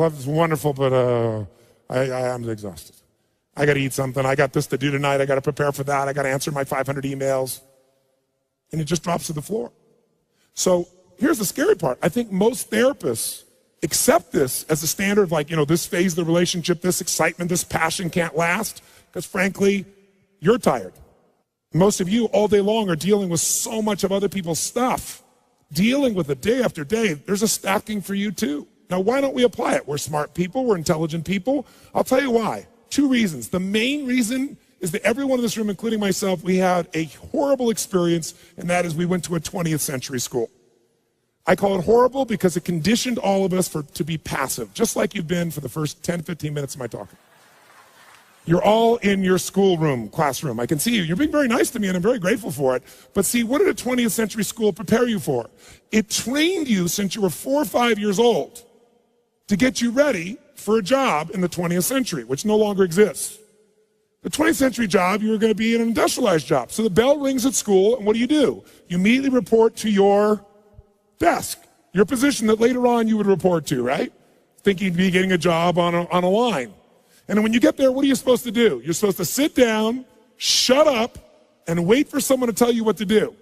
Love is wonderful, but I'm exhausted. I got to eat something. I got this to do tonight. I got to prepare for that. I got to answer my 500 emails. And it just drops to the floor. So here's the scary part. I think most therapists accept this as a standard of like, this phase of the relationship, this excitement, this passion can't last because frankly, you're tired. Most of you all day long are dealing with so much of other people's stuff, dealing with it day after day. There's a stacking for you too. Now, why don't we apply it? We're smart people. We're intelligent people. I'll tell you why. 2 reasons. The main reason is that everyone in this room, including myself, we had a horrible experience, and that is we went to a 20th century school. I call it horrible because it conditioned all of us to be passive, just like you've been for the first 10, 15 minutes of my talking. You're all in your schoolroom, classroom. I can see you. You're being very nice to me, and I'm very grateful for it. But see, what did a 20th century school prepare you for? It trained you since you were 4 or 5 years old to get you ready for a job in the 20th century, which no longer exists. The 20th century job, you were going to be an industrialized job. So the bell rings at school, and what do? You immediately report to your desk, your position that later on you would report to, right? Thinking you'd be getting a job on a line. And then when you get there, what are you supposed to do? You're supposed to sit down, shut up, and wait for someone to tell you what to do.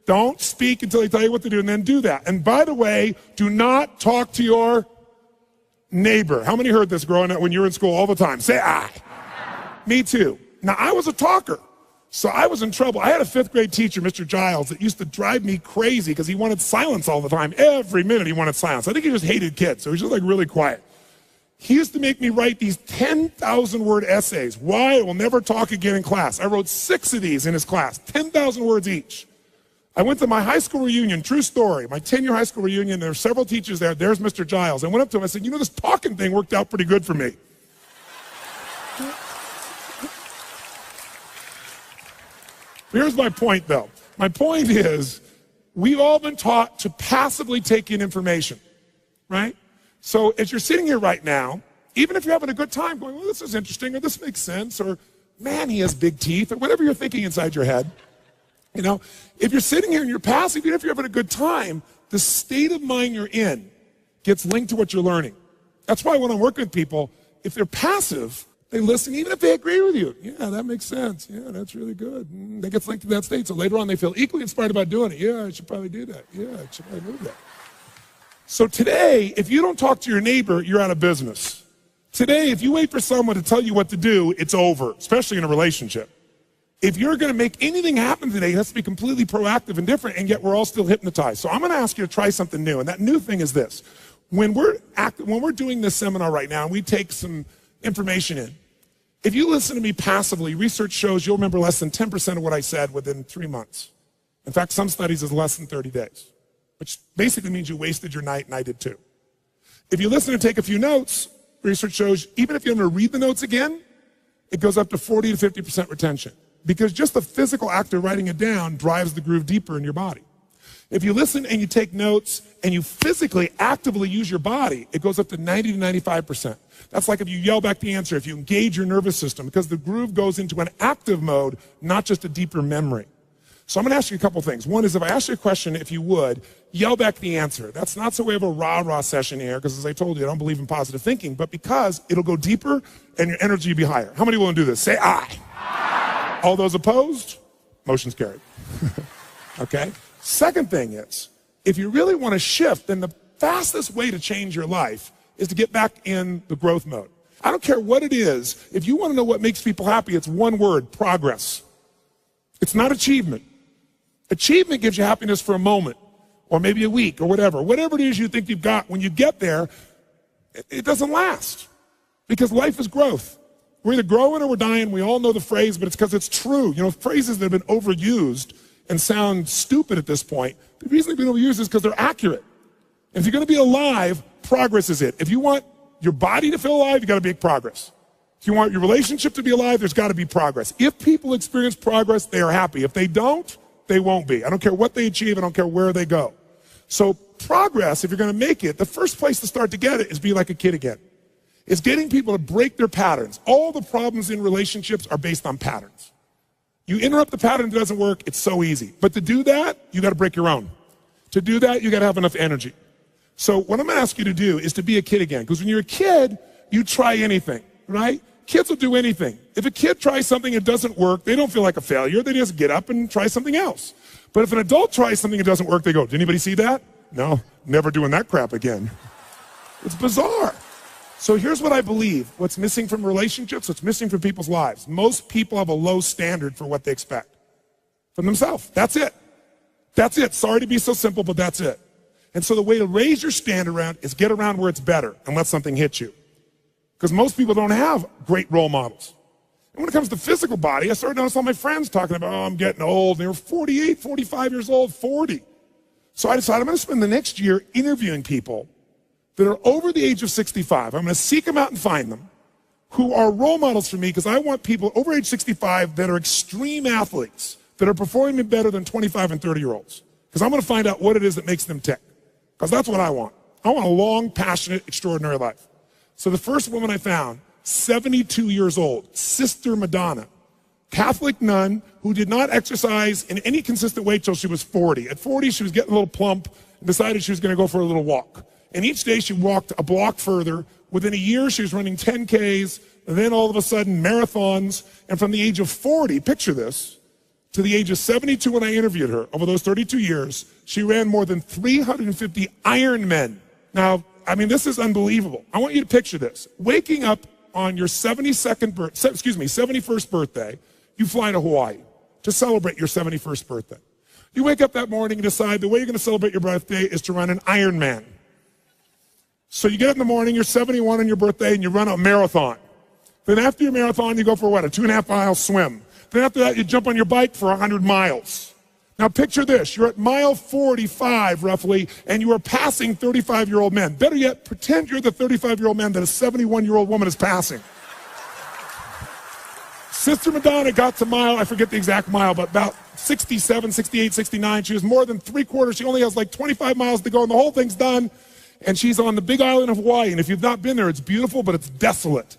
Don't speak until they tell you what to do, and then do that. And by the way, do not talk to your neighbor. How many heard this growing up when you were in school all the time? Say I. Me too. Now, I was a talker, so I was in trouble. I had a 5th grade teacher, Mr. Giles, that used to drive me crazy because he wanted silence all the time. Every minute he wanted silence. I think he just hated kids, so he was just like really quiet. He used to make me write these 10,000-word essays, why I will never talk again in class. I wrote 6 of these in his class, 10,000 words each. I went to my high school reunion, true story, my 10-year high school reunion. There were several teachers there. There's Mr. Giles. I went up to him. I said, this talking thing worked out pretty good for me. Here's my point, though. My point is, we've all been taught to passively take in information, right? So as you're sitting here right now, even if you're having a good time going, well, this is interesting, or this makes sense, or man, he has big teeth, or whatever you're thinking inside your head, if you're sitting here and you're passive, even if you're having a good time, the state of mind you're in gets linked to what you're learning. That's why when I'm working with people, if they're passive, they listen, even if they agree with you. Yeah, that makes sense. Yeah, that's really good. That gets linked to that state. So later on, they feel equally inspired about doing it. Yeah, I should probably do that. Yeah, I should probably do that. So today, if you don't talk to your neighbor, you're out of business. Today, if you wait for someone to tell you what to do, it's over, especially in a relationship. If you're going to make anything happen today, it has to be completely proactive and different, and yet we're all still hypnotized. So I'm going to ask you to try something new, and that new thing is this. When we're doing this seminar right now, and we take some information in, if you listen to me passively, research shows you'll remember less than 10% of what I said within 3 months. In fact, some studies is less than 30 days, which basically means you wasted your night, and I did too. If you listen and take a few notes, research shows even if you want to read the notes again, it goes up to 40 to 50% retention. Because just the physical act of writing it down drives the groove deeper in your body. If you listen and you take notes and you physically actively use your body, it goes up to 90 to 95%. That's like if you yell back the answer, if you engage your nervous system, because the groove goes into an active mode, not just a deeper memory. So I'm going to ask you a couple things. One is if I ask you a question, if you would, yell back the answer. That's not so we have a rah-rah session here, because as I told you, I don't believe in positive thinking, but because it'll go deeper and your energy will be higher. How many will do this? Say aye. Aye. All those opposed? Motion's carried. Okay? Second thing is, if you really want to shift, then the fastest way to change your life is to get back in the growth mode. I don't care what it is. If you want to know what makes people happy, it's one word: progress. It's not achievement. Achievement gives you happiness for a moment, or maybe a week, or whatever. Whatever it is you think you've got, when you get there, it doesn't last. Because life is growth. We're either growing or we're dying. We all know the phrase, but it's because it's true. Phrases that have been overused and sound stupid at this point, the reason they've been overused is because they're accurate. And if you're going to be alive, progress is it. If you want your body to feel alive, you got to make progress. If you want your relationship to be alive, there's got to be progress. If people experience progress, they are happy. If they don't, they won't be. I don't care what they achieve. I don't care where they go. So progress, if you're going to make it, the first place to start to get it is be like a kid again. It's getting people to break their patterns. All the problems in relationships are based on patterns. You interrupt the pattern, it doesn't work, it's so easy. But to do that, you got to break your own. To do that, you got to have enough energy. So what I'm gonna ask you to do is to be a kid again. Because when you're a kid, you try anything, right? Kids will do anything. If a kid tries something that doesn't work, they don't feel like a failure. They just get up and try something else. But if an adult tries something that doesn't work, they go, did anybody see that? No, never doing that crap again. It's bizarre. So here's what I believe. What's missing from relationships, what's missing from people's lives. Most people have a low standard for what they expect from themselves. That's it. That's it. Sorry to be so simple, but that's it. And so the way to raise your standard around is get around where it's better and let something hit you. Because most people don't have great role models. And when it comes to physical body, I started noticing all my friends talking about, oh, I'm getting old. And they were 48, 45 years old, 40. So I decided I'm going to spend the next year interviewing people that are over the age of 65. I'm going to seek them out and find them who are role models for me, because I want people over age 65 that are extreme athletes that are performing better than 25 and 30-year-olds. Because I'm going to find out what it is that makes them tick. Because that's what I want. I want a long, passionate, extraordinary life. So the first woman I found, 72 years old, Sister Madonna, Catholic nun who did not exercise in any consistent way till she was 40. At 40, she was getting a little plump and decided she was going to go for a little walk. And each day she walked a block further. Within a year, she was running 10Ks, and then all of a sudden marathons. And from the age of 40, picture this, to the age of 72 when I interviewed her, over those 32 years, she ran more than 350 Ironmen. Now, I mean, this is unbelievable. I want you to picture this. Waking up on your 71st birthday, you fly to Hawaii to celebrate your 71st birthday. You wake up that morning and decide the way you're going to celebrate your birthday is to run an Ironman. So you get up in the morning, you're 71 on your birthday, and you run a marathon. Then after your marathon, you go for what, a 2.5-mile swim. Then after that, you jump on your bike for 100 miles. Now picture this, you're at mile 45 roughly, and you are passing 35-year-old men. Better yet, pretend you're the 35-year-old man that a 71-year-old woman is passing. Sister Madonna got to mile, I forget the exact mile, but about 67, 68, 69. She was more than three-quarters. She only has like 25 miles to go, and the whole thing's done. And she's on the big island of Hawaii. And if you've not been there, it's beautiful, but it's desolate.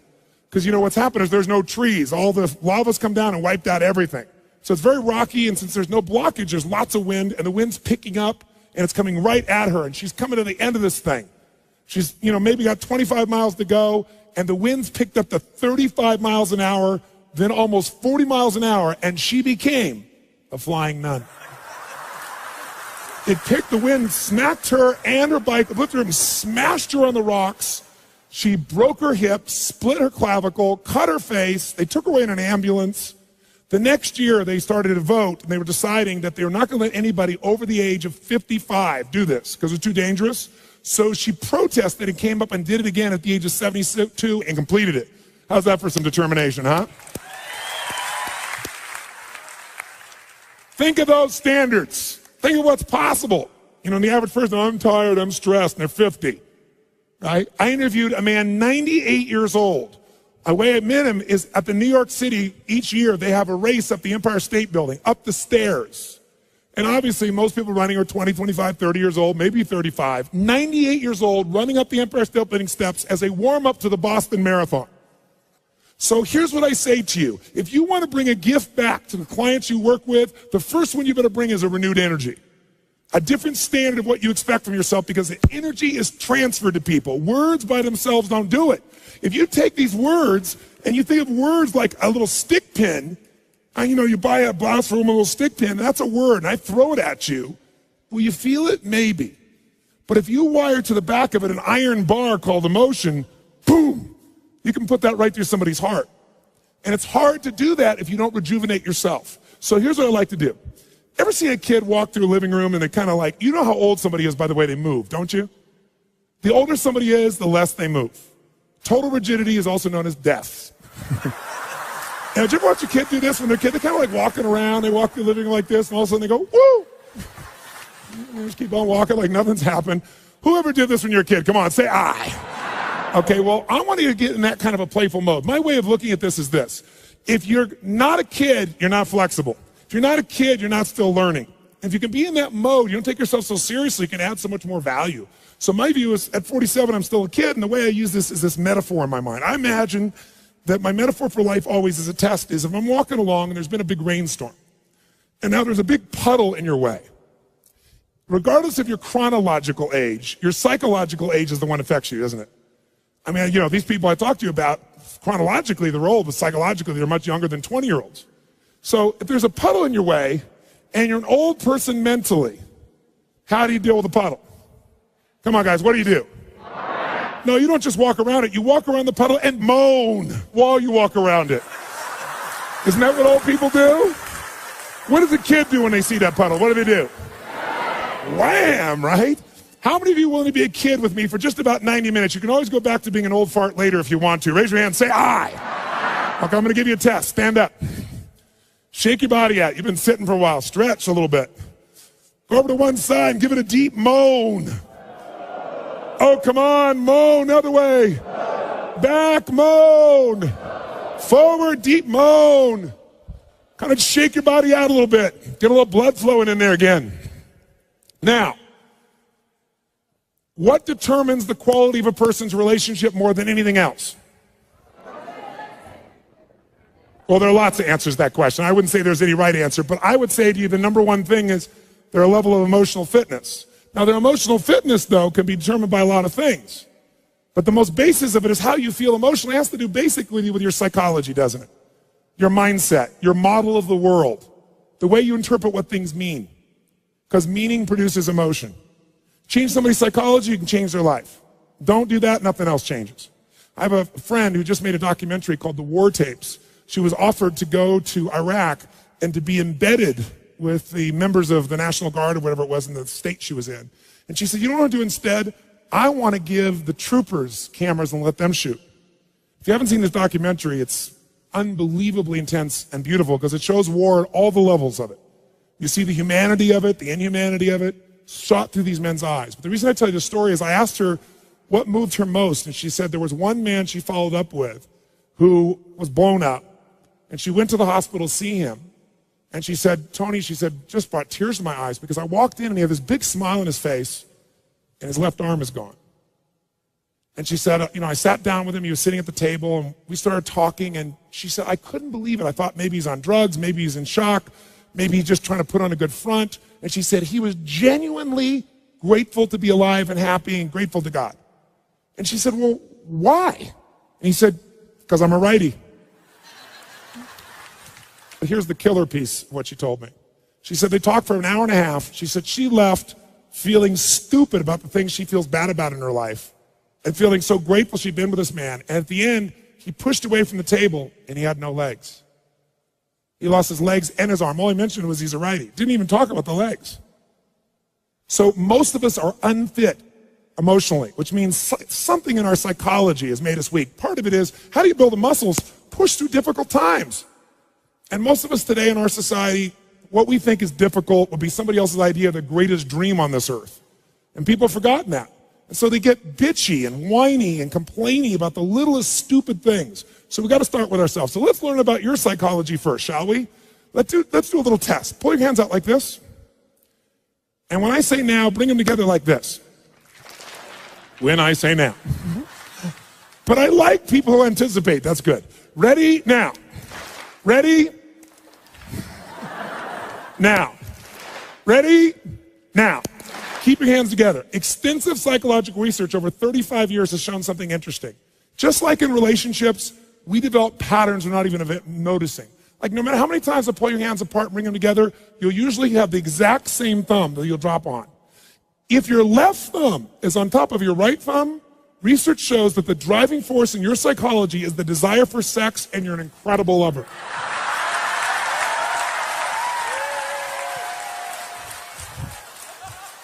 Because you know what's happened is there's no trees. All the lava's come down and wiped out everything. So it's very rocky, and since there's no blockage, there's lots of wind, and the wind's picking up, and it's coming right at her, and she's coming to the end of this thing. She's, maybe got 25 miles to go, and the wind's picked up to 35 miles an hour, then almost 40 miles an hour, and she became a flying nun. It picked the wind, smacked her and her bike, lifted her and smashed her on the rocks. She broke her hip, split her clavicle, cut her face. They took her away in an ambulance. The next year, they started to vote, and they were deciding that they were not going to let anybody over the age of 55 do this because it's too dangerous. So she protested and came up and did it again at the age of 72 and completed it. How's that for some determination, huh? Think of those standards. Think of what's possible. The average person, I'm tired, I'm stressed, and they're 50. Right? I interviewed a man 98 years old. The way I met him is at the New York City, each year they have a race up the Empire State Building, up the stairs. And obviously most people running are 20, 25, 30 years old, maybe 35. 98 years old, running up the Empire State Building steps as a warm-up to the Boston Marathon. So here's what I say to you. If you want to bring a gift back to the clients you work with, the first one you better bring is a renewed energy. A different standard of what you expect from yourself, because the energy is transferred to people. Words by themselves don't do it. If you take these words and you think of words like a little stick pin, you buy a blouse for a little stick pin, that's a word, and I throw it at you. Will you feel it? Maybe. But if you wire to the back of it an iron bar called emotion, boom, you can put that right through somebody's heart. And it's hard to do that if you don't rejuvenate yourself. So here's what I like to do. Ever see a kid walk through a living room and they kind of like, you know how old somebody is by the way they move, don't you? The older somebody is, the less they move. Total rigidity is also known as death. Now, did you ever watch a kid do this when they're a kid? They're kind of like walking around, they walk through the living room like this, and all of a sudden they go, woo! They just keep on walking like nothing's happened. Whoever did this when you're a kid, come on, say I. Okay, well, I want you to get in that kind of a playful mode. My way of looking at this is this. If you're not a kid, you're not flexible. If you're not a kid, you're not still learning. If you can be in that mode, you don't take yourself so seriously, you can add so much more value. So my view is, at 47, I'm still a kid, and the way I use this is this metaphor in my mind. I imagine that my metaphor for life always as a test is if I'm walking along and there's been a big rainstorm, and now there's a big puddle in your way. regardless of your chronological age, your psychological age is the one that affects you, isn't it? I mean, you know, these people I talked to you about, chronologically they're old, but psychologically they're much younger than 20-year-olds. So if there's a puddle in your way and you're an old person mentally, how do you deal with a puddle? Come on, guys, what do? No, you don't just walk around it. You walk around the puddle and moan while you walk around it. Isn't that what old people do? What does a kid do when they see that puddle? What do? Wham, right? How many of you are willing to be a kid with me for just about 90 minutes? You can always go back to being an old fart later if you want to. Raise your hand, say I. Okay, I'm going to give you a test. Stand up. Shake your body out. You've been sitting for a while. Stretch a little bit. Go over to one side and give it a deep moan. Oh, come on, moan, other way. Back, moan. Forward, deep moan. Kind of shake your body out a little bit. Get a little blood flowing in there again. Now, what determines the quality of a person's relationship more than anything else? Well, there are lots of answers to that question. I wouldn't say there's any right answer, but I would say to you the number one thing is their level of emotional fitness. Now, their emotional fitness, though, can be determined by a lot of things. But the most basis of it is how you feel emotionally. It has to do basically with your psychology, doesn't it? Your mindset, your model of the world, the way you interpret what things mean. Because meaning produces emotion. Change somebody's psychology, you can change their life. Don't do that, nothing else changes. I have a friend who just made a documentary called The War Tapes. She was offered to go to Iraq and to be embedded with the members of the National Guard or whatever it was in the state she was in. And she said, you know what I want to do instead? I want to give the troopers cameras and let them shoot. If you haven't seen this documentary, it's unbelievably intense and beautiful because it shows war at all the levels of it. You see the humanity of it, the inhumanity of it, shot through these men's eyes. But the reason I tell you this story is I asked her what moved her most, and she said there was one man she followed up with who was blown up, and she went to the hospital to see him. And she said, Tony, she said, just brought tears to my eyes because I walked in and he had this big smile on his face and his left arm is gone. And she said, you know, I sat down with him, he was sitting at the table and we started talking and she said, I couldn't believe it. I thought maybe he's on drugs, maybe he's in shock, maybe he's just trying to put on a good front. And she said he was genuinely grateful to be alive and happy and grateful to God. And she said, well, why? And he said, because I'm a righty. But here's the killer piece of what she told me. She said they talked for an hour and a half. She said she left feeling stupid about the things she feels bad about in her life and feeling so grateful she'd been with this man. And at the end, he pushed away from the table and he had no legs. He lost his legs and his arm. All he mentioned was he's a righty. Didn't even talk about the legs. So most of us are unfit emotionally, which means something in our psychology has made us weak. Part of it is, how do you build the muscles? Push through difficult times. And most of us today in our society, what we think is difficult will be somebody else's idea of the greatest dream on this earth. And people have forgotten that. And so they get bitchy and whiny and complaining about the littlest stupid things. So we got to start with ourselves. So let's learn about your psychology first, shall we? Let's do a little test. Pull your hands out like this. And when I say now, bring them together like this. When I say now. But I like people who anticipate. That's good. Ready? Now. Ready? Now. Ready? Now. Keep your hands together. Extensive psychological research over 35 years has shown something interesting. Just like in relationships, we develop patterns we're not even noticing. Like no matter how many times I pull your hands apart and bring them together, you'll usually have the exact same thumb that you'll drop on. If your left thumb is on top of your right thumb, research shows that the driving force in your psychology is the desire for sex and you're an incredible lover.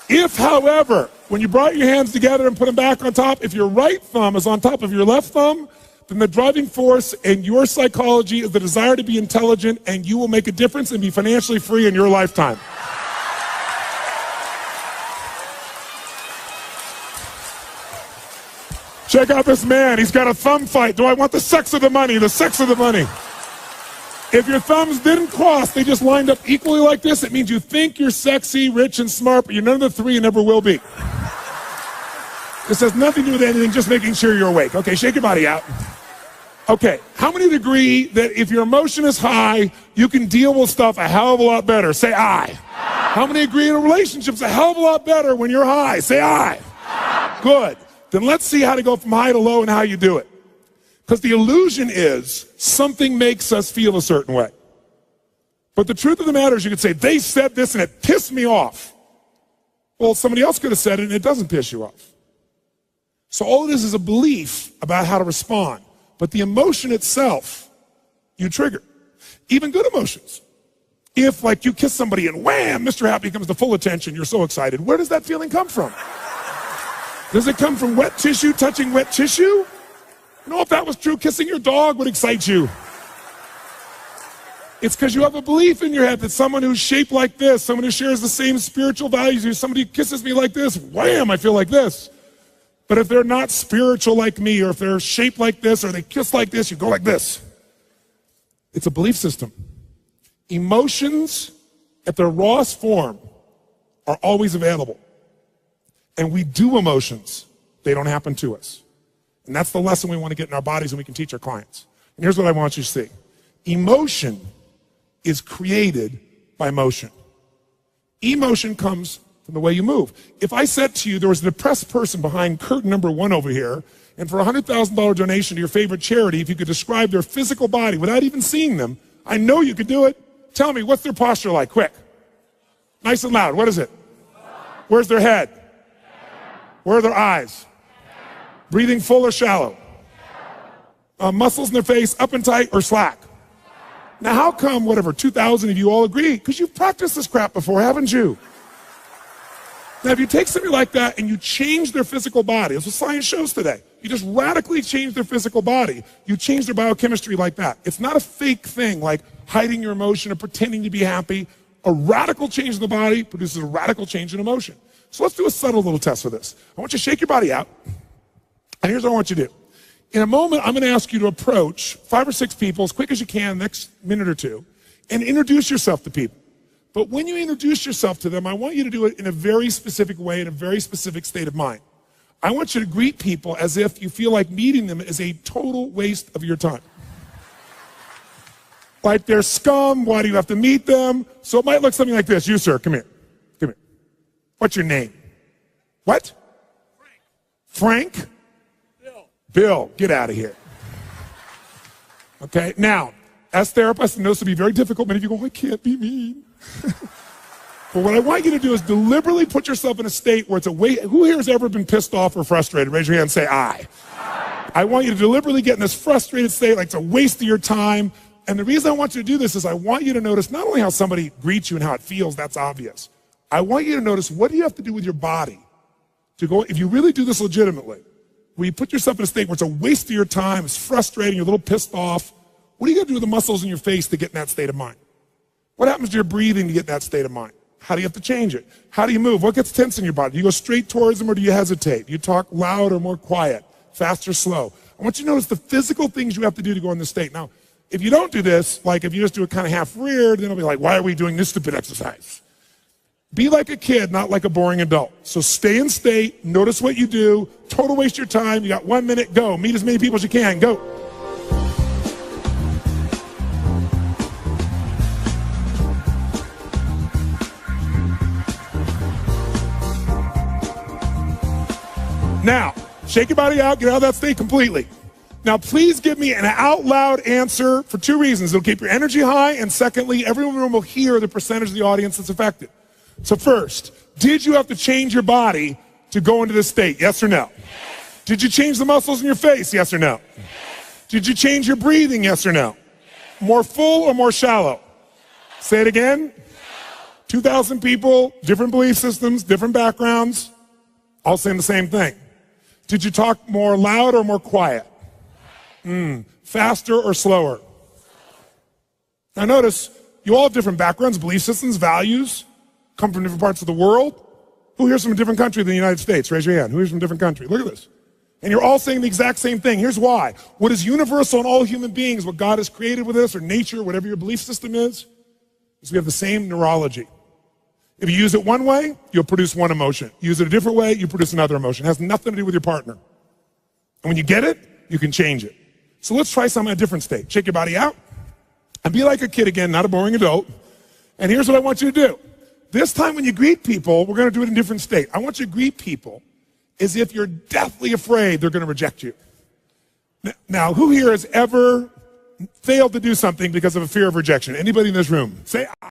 If, however, when you brought your hands together and put them back on top, if your right thumb is on top of your left thumb, then the driving force in your psychology is the desire to be intelligent and you will make a difference and be financially free in your lifetime. Check out this man. He's got a thumb fight. Do I want the sex or the money? The sex or the money. If your thumbs didn't cross, they just lined up equally like this, it means you think you're sexy, rich, and smart, but you're none of the three and never will be. This has nothing to do with anything, just making sure you're awake. Okay, shake your body out. Okay, how many would agree that if your emotion is high, you can deal with stuff a hell of a lot better? Say aye. How many agree in a relationship's a hell of a lot better when you're high? Say aye. Good. Then let's see how to go from high to low and how you do it. Because the illusion is something makes us feel a certain way. But the truth of the matter is you could say, they said this and it pissed me off. Well, somebody else could have said it and it doesn't piss you off. So all it is a belief about how to respond. But the emotion itself, you trigger. Even good emotions. If, like, you kiss somebody and wham, Mr. Happy comes to full attention, you're so excited. Where does that feeling come from? Does it come from wet tissue touching wet tissue? No, if that was true, kissing your dog would excite you. It's because you have a belief in your head that someone who's shaped like this, someone who shares the same spiritual values as you, somebody who kisses me like this, wham, I feel like this. But if they're not spiritual like me, or if they're shaped like this, or they kiss like this, you go like this. It's a belief system. Emotions at their rawest form are always available. And we do emotions. They don't happen to us. And that's the lesson we want to get in our bodies and we can teach our clients. And here's what I want you to see. Emotion is created by motion. Emotion comes from the way you move. If I said to you there was a depressed person behind curtain number 1 over here, and for a $100,000 donation to your favorite charity, if you could describe their physical body without even seeing them, I know you could do it. Tell me, what's their posture like? Quick. Nice and loud. What is it? Where's their head? Where are their eyes? Breathing full or shallow? Muscles in their face, up and tight or slack? Now, how come, 2,000 of you all agree? Because you've practiced this crap before, haven't you? Now, if you take somebody like that and you change their physical body, that's what science shows today. You just radically change their physical body. You change their biochemistry like that. It's not a fake thing like hiding your emotion or pretending to be happy. A radical change in the body produces a radical change in emotion. So let's do a subtle little test for this. I want you to shake your body out. And here's what I want you to do. In a moment, I'm going to ask you to approach 5 or 6 people as quick as you can, next minute or two, and introduce yourself to people. But when you introduce yourself to them, I want you to do it in a very specific way, in a very specific state of mind. I want you to greet people as if you feel like meeting them is a total waste of your time. Like they're scum, why do you have to meet them? So it might look something like this. You, sir, come here. Come here. What's your name? What? Frank. Frank? Bill, get out of here. Okay, now, as therapists, and this will be very difficult. Many of you go, I can't be mean. But what I want you to do is deliberately put yourself in a state where it's a way. Who here has ever been pissed off or frustrated? Raise your hand and say, I. I want you to deliberately get in this frustrated state like it's a waste of your time. And the reason I want you to do this is I want you to notice not only how somebody greets you and how it feels, that's obvious. I want you to notice what do you have to do with your body to go, if you really do this legitimately, where you put yourself in a state where it's a waste of your time, it's frustrating, you're a little pissed off, what are you going to do with the muscles in your face to get in that state of mind? What happens to your breathing to get in that state of mind? How do you have to change it? How do you move? What gets tense in your body? Do you go straight towards them or do you hesitate? Do you talk loud or more quiet, fast or slow? I want you to notice the physical things you have to do to go in this state. Now, if you don't do this, like if you just do it kind of half-reared, then it'll be like, why are we doing this stupid exercise? Be like a kid, not like a boring adult. So stay in state, notice what you do, total waste your time, you got 1 minute, go. Meet as many people as you can, go. Now, shake your body out, get out of that state completely. Now, please give me an out loud answer for 2 reasons. It'll keep your energy high, and secondly, everyone in the room will hear the percentage of the audience that's affected. So first, did you have to change your body to go into this state? Yes or no? Yes. Did you change the muscles in your face? Yes or no? Yes. Did you change your breathing? Yes or no? Yes. More full or more shallow? Say it again. 2,000 people, different belief systems, different backgrounds, all saying the same thing. Did you talk more loud or more quiet? Faster or slower? Now notice, you all have different backgrounds, belief systems, values, come from different parts of the world. Who here's from a different country than the United States? Raise your hand. Who here's from a different country? Look at this. And you're all saying the exact same thing. Here's why. What is universal in all human beings, what God has created with us, or nature, whatever your belief system is we have the same neurology. If you use it one way, you'll produce one emotion. Use it a different way, you produce another emotion. It has nothing to do with your partner. And when you get it, you can change it. So let's try something in a different state. Shake your body out and be like a kid again, not a boring adult. And here's what I want you to do. This time when you greet people, we're going to do it in a different state. I want you to greet people as if you're deathly afraid they're going to reject you. Now, who here has ever failed to do something because of a fear of rejection? Anybody in this room? Say,